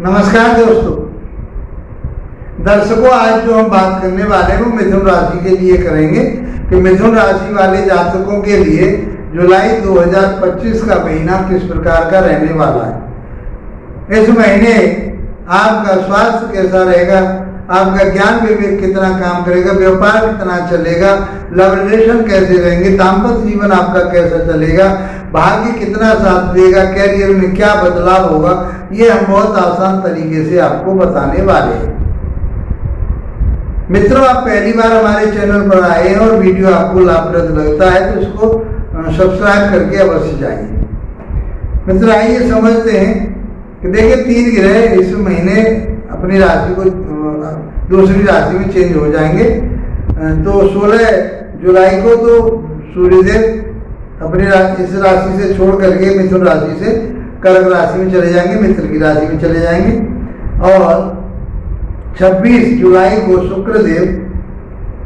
नमस्कार दोस्तों, दर्शकों, आज जो हम बात करने वाले हैं वो मिथुन राशि के लिए करेंगे कि मिथुन राशि वाले जातकों के लिए जुलाई 2025 का महीना किस प्रकार का रहने वाला है। इस महीने आपका स्वास्थ्य कैसा रहेगा, आपका ज्ञान विवेक कितना काम करेगा, व्यापार कितना चलेगा, लव रिलेशन कैसे रहेंगे, दाम्पत्य जीवन आपका कैसा चलेगा, भाग्य कितना साथ देगा, कैरियर में क्या बदलाव होगा, ये हम बहुत आसान तरीके से आपको बताने वाले हैं। मित्रों, आप पहली बार हमारे चैनल पर आए हैं और वीडियो आपको लाभप्रद लगता है तो इसको सब्सक्राइब करके अवश्य जाइए। मित्रों, आइए समझते हैं कि देखिए 3 ग्रह इस महीने अपनी राशि को दूसरी राशि में चेंज हो जाएंगे। तो 16 जुलाई को तो सूर्यदेव अपनी इस राशि से छोड़ करके मिथुन राशि से कर्क राशि में चले जाएंगे, मित्र की राशि में चले जाएंगे। और 26 जुलाई को शुक्रदेव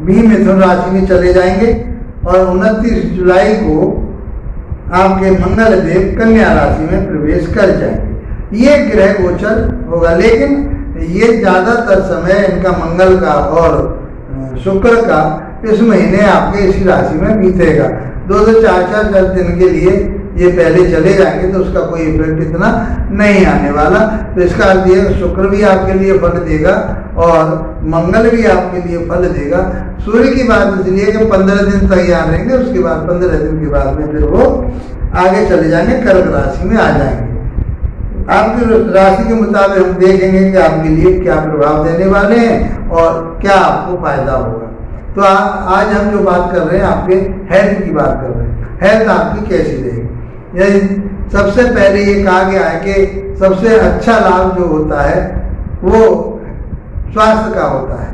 भी मिथुन राशि में चले जाएंगे और 29 जुलाई को आपके मंगल देव कन्या राशि में प्रवेश कर जाएंगे। ये ग्रह गोचर होगा, लेकिन ये ज़्यादातर समय इनका मंगल का और शुक्र का इस महीने आपके इसी राशि में बीतेगा। 2-4 दिन के लिए ये पहले चले जाएंगे तो उसका कोई इफेक्ट इतना नहीं आने वाला। तो इसका अर्थ ये शुक्र भी आपके लिए फल देगा और मंगल भी आपके लिए फल देगा। सूर्य की बात इसलिए कि 15 दिन तक यहाँ रहेंगे, उसके बाद 15 दिन के बाद में फिर वो आगे चले जाएंगे, कर्क राशि में आ जाएंगे। आपकी राशि के मुताबिक हम देखेंगे कि आपके लिए क्या प्रभाव देने वाले हैं और क्या आपको फायदा होगा। तो आज हम जो बात कर रहे हैं आपके हेल्थ की बात कर रहे हैं। हेल्थ आपकी कैसी रहेगी, यही सबसे पहले ये कहा गया है कि सबसे अच्छा लाभ जो होता है वो स्वास्थ्य का होता है।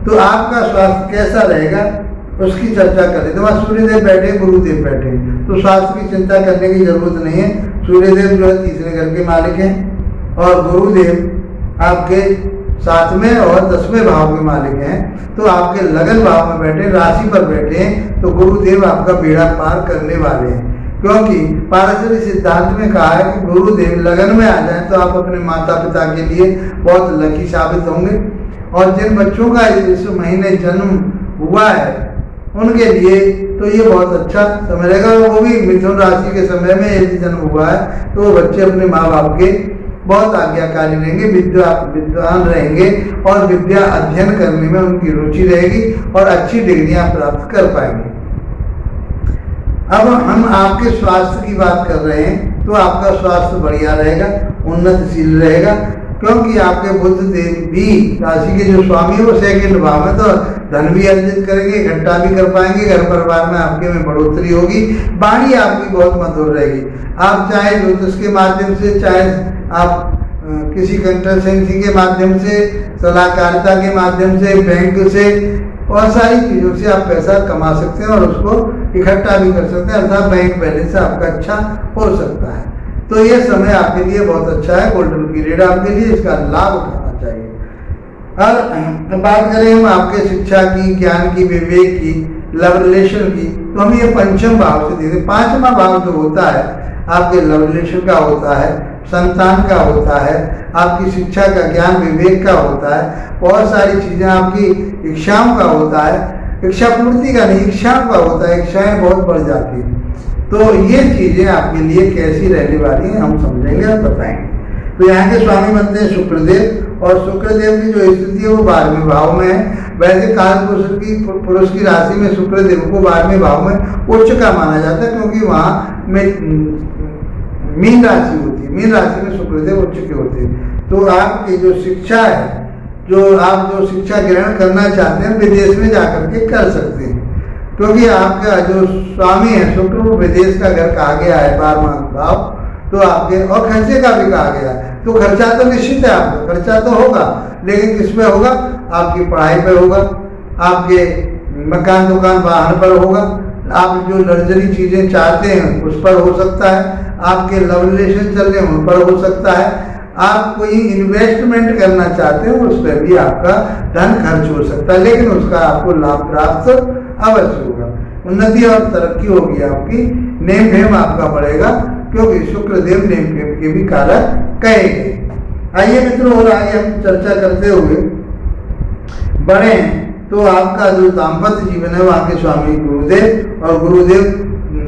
तो आपका स्वास्थ्य कैसा रहेगा उसकी चर्चा करें। तो वहाँ सूर्यदेव बैठे, गुरुदेव बैठे, तो स्वास्थ्य की चिंता करने की जरूरत नहीं है। सूर्यदेव जो है तीसरे घर के मालिक हैं और गुरुदेव आपके 7वें और 10वें भाव के मालिक हैं। तो आपके लगन भाव में बैठे, राशि पर बैठे हैं, तो गुरुदेव आपका बेड़ा पार करने वाले हैं। क्योंकि पारस्परिक सिद्धांत में कहा है कि गुरुदेव लगन में आ जाए तो आप अपने माता पिता के लिए बहुत लकी साबित होंगे। और जिन बच्चों का इस महीने जन्म हुआ है उनके लिए तो ये बहुत अच्छा समय रहेगा। वो भी मिथुन राशि के समय में यदि जन्म हुआ है तो वो बच्चे अपने माँ बाप के बहुत आज्ञाकारी रहेंगे, विद्वान रहेंगे और विद्या अध्ययन करने में उनकी रुचि रहेगी और अच्छी डिग्रियां प्राप्त कर पाएंगे। अब हम आपके स्वास्थ्य की बात कर रहे हैं तो आपका स्वास्थ्य बढ़िया रहेगा, उन्नतशील रहेगा, क्योंकि आपके बुध देव भी राशि के जो स्वामी है वो 2nd भाव में, तो धन भी अर्जित करेंगे, इकट्ठा भी कर पाएंगे, घर परिवार में आपके में बढ़ोतरी होगी, वाणी आपकी बहुत मधुर रहेगी। आप चाहे ज्योतिष के माध्यम से, चाहे आप किसी कंसल्टेंसी के माध्यम से, सलाहकारिता के माध्यम से, बैंक से, और सारी चीज़ों से आप पैसा कमा सकते हैं और उसको इकट्ठा भी कर सकते हैं, अर्थात बैंक बैलेंस आपका अच्छा हो सकता है। तो ये समय आपके लिए बहुत अच्छा है, गोल्डन पीरियड आपके लिए, इसका लाभ उठाना चाहिए। और बात करें हम आपके शिक्षा की, ज्ञान की, विवेक की, लव रिलेशन की, तो हम ये 5वें भाव से देखते हैं। 5वां भाव जो होता है आपके लव रिलेशन का होता है, संतान का होता है, आपकी शिक्षा का, ज्ञान विवेक का होता है, बहुत सारी चीज़ें आपकी इच्छाओं का होता है, इच्छा पूर्ति का नहीं, इच्छाओं का होता है, इच्छाएं बहुत बढ़ जाती हैं। तो ये चीज़ें आपके लिए कैसी रहने वाली हैं हम समझेंगे और बताएंगे। तो यहाँ के स्वामी बनते हैं शुक्रदेव, और शुक्रदेव की जो स्थिति है वो 12वें भाव में है। वैसे काल पुरुष की राशि में शुक्रदेव को 12वें भाव में उच्च का माना जाता है, क्योंकि वहाँ में मीन राशि होती है, मीन राशि में शुक्रदेव उच्च के होते हैं। तो आपकी जो शिक्षा है, जो आप जो शिक्षा ग्रहण करना चाहते हैं विदेश में जाकर के कर सकते हैं, क्योंकि आपका जो स्वामी है शुक्र वो विदेश का घर कहा गया है 12वां भाव। तो आपके और खर्चे का भी कहा गया है, तो खर्चा तो निश्चित है, आपका खर्चा तो होगा, लेकिन किस पे होगा, आपकी पढ़ाई पे होगा, आपके मकान दुकान वाहन पर होगा, आप जो लग्जरी चीज़ें चाहते हैं उस पर हो सकता है, आपके लव रिलेशन चल रहे हैं उन पर हो सकता है, आप कोई इन्वेस्टमेंट करना चाहते हैं उस पर भी आपका धन खर्च हो सकता है, लेकिन उसका आपको लाभ प्राप्त अवश्य होगा। उन्नति और तरक्की होगी आपकी, नेम फेम आपका बढ़ेगा, क्योंकि शुक्रदेव नेम फेम के भी कारक कहे गए। आइए मित्रों, और आगे हम चर्चा करते हुए बढ़े तो आपका जो दाम्पत्य जीवन है वहाँ के स्वामी गुरुदेव, और गुरुदेव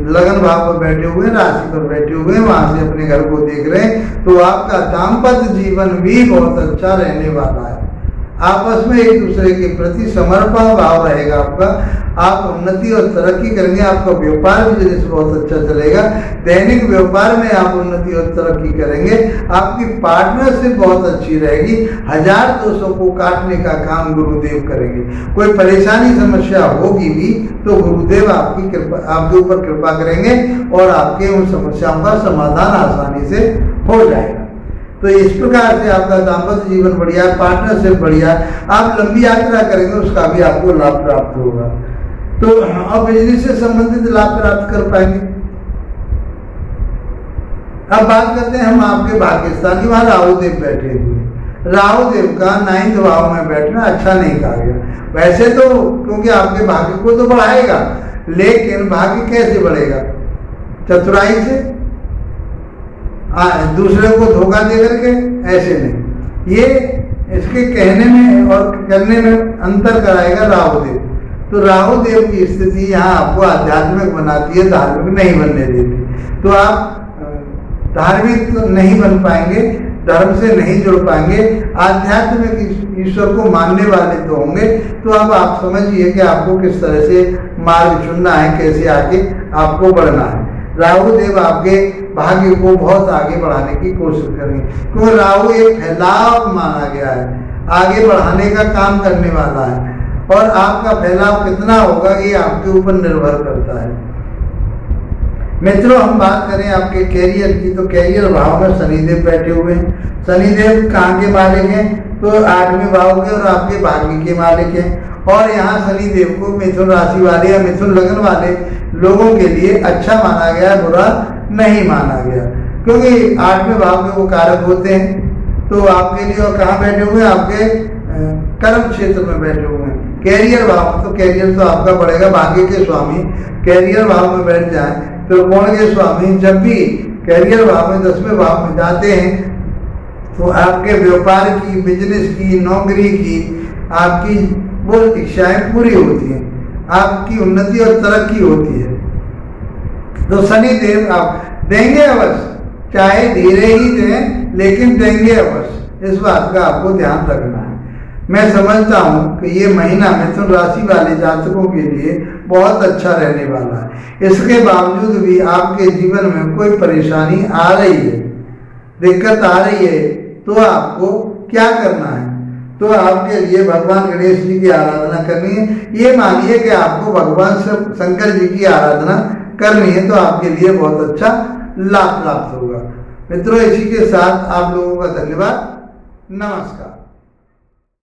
लगन भाव पर बैठे हुए, राशि पर बैठे हुए, वहां से अपने घर को देख रहे हैं, तो आपका दाम्पत्य जीवन भी बहुत अच्छा रहने वाला है। आपस में एक दूसरे के प्रति समर्पण भाव रहेगा आपका, आप उन्नति और तरक्की करेंगे, आपका व्यापार बिजनेस बहुत अच्छा चलेगा, दैनिक व्यापार में आप उन्नति और तरक्की करेंगे, आपकी पार्टनरशिप बहुत अच्छी रहेगी, 1000 दोषों को काटने का काम गुरुदेव करेंगे। कोई परेशानी समस्या होगी भी तो गुरुदेव आपकी कृपा, आपके ऊपर कृपा करेंगे और आपके उन समस्याओं का समाधान आसानी से हो जाएगा। तो इस प्रकार से आपका दाम्पत्य जीवन बढ़िया, पार्टनरशिप बढ़िया, आप लंबी यात्रा करेंगे उसका भी आपको लाभ प्राप्त होगा। तो अब बिजनेस से संबंधित लाभ प्राप्त कर पाएंगे। अब बात करते हैं हम आपके भाग्यस्थान की। वहां राहुदेव बैठे हुए, राहुदेव का 9th भाव में बैठना अच्छा नहीं कहा गया वैसे तो, क्योंकि आपके भाग्य को तो बढ़ाएगा, लेकिन भाग्य कैसे बढ़ेगा? चतुराई से, दूसरे को धोखा दे करके, ऐसे नहीं। ये इसके कहने में और करने में अंतर कराएगा राहुदेव। तो राहुदेव की स्थिति यहाँ आपको आध्यात्मिक बनाती है, धार्मिक नहीं बनने देती। तो आप धार्मिक तो नहीं बन पाएंगे, धर्म से नहीं जुड़ पाएंगे, आध्यात्मिक ईश्वर को मानने वाले तो होंगे। तो अब आप समझिए कि आपको किस तरह से मार्ग चुनना है, कैसे आगे आपको बढ़ना है। राहुदेव आपके भाग्य को बहुत आगे बढ़ाने की कोशिश करेंगे, क्योंकि राहु एक फैलाव माना गया है, आगे बढ़ाने का काम करने वाला है, और आपका फैलाव कितना होगा ये आपके ऊपर निर्भर करता है। मित्रों, हम बात करें आपके कैरियर की, तो कैरियर भाव में शनिदेव बैठे हुए हैं। शनिदेव कहाँ के मालिक हैं? तो 8वें भाव के और आपके भाग्य के मालिक हैं। और यहाँ शनिदेव को मिथुन राशि वाले या मिथुन लगन वाले लोगों के लिए अच्छा माना गया, बुरा नहीं माना गया, क्योंकि 8वें भाव के वो कारक होते हैं। तो आपके लिए और कहाँ बैठे हुए हैं? आपके कर्म क्षेत्र में बैठे हुए हैं। कैरियर भाव, तो कैरियर तो आपका बढ़ेगा, भाग्य के स्वामी कैरियर भाव में बैठ जाए तो कोण के स्वामी जब भी कैरियर भाव में 10वें भाव में जाते हैं तो आपके व्यापार की, बिजनेस की, नौकरी की, आपकी वो इच्छाएं पूरी होती हैं, आपकी उन्नति और तरक्की होती है। तो शनिदेव आप देंगे अवश्य, चाहे धीरे ही दें लेकिन देंगे अवश्य, इस बात का आपको ध्यान रखना है। मैं समझता हूँ कि ये महीना मिथुन राशि वाले जातकों के लिए बहुत अच्छा रहने वाला है। इसके बावजूद भी आपके जीवन में कोई परेशानी आ रही है, दिक्कत आ रही है, तो आपको क्या करना है? तो आपके लिए भगवान गणेश जी की आराधना करनी है। ये मानिए कि आपको भगवान शंकर जी की आराधना करनी है, तो आपके लिए बहुत अच्छा लाभ प्राप्त होगा। मित्रों, इसी के साथ आप लोगों का धन्यवाद, नमस्कार।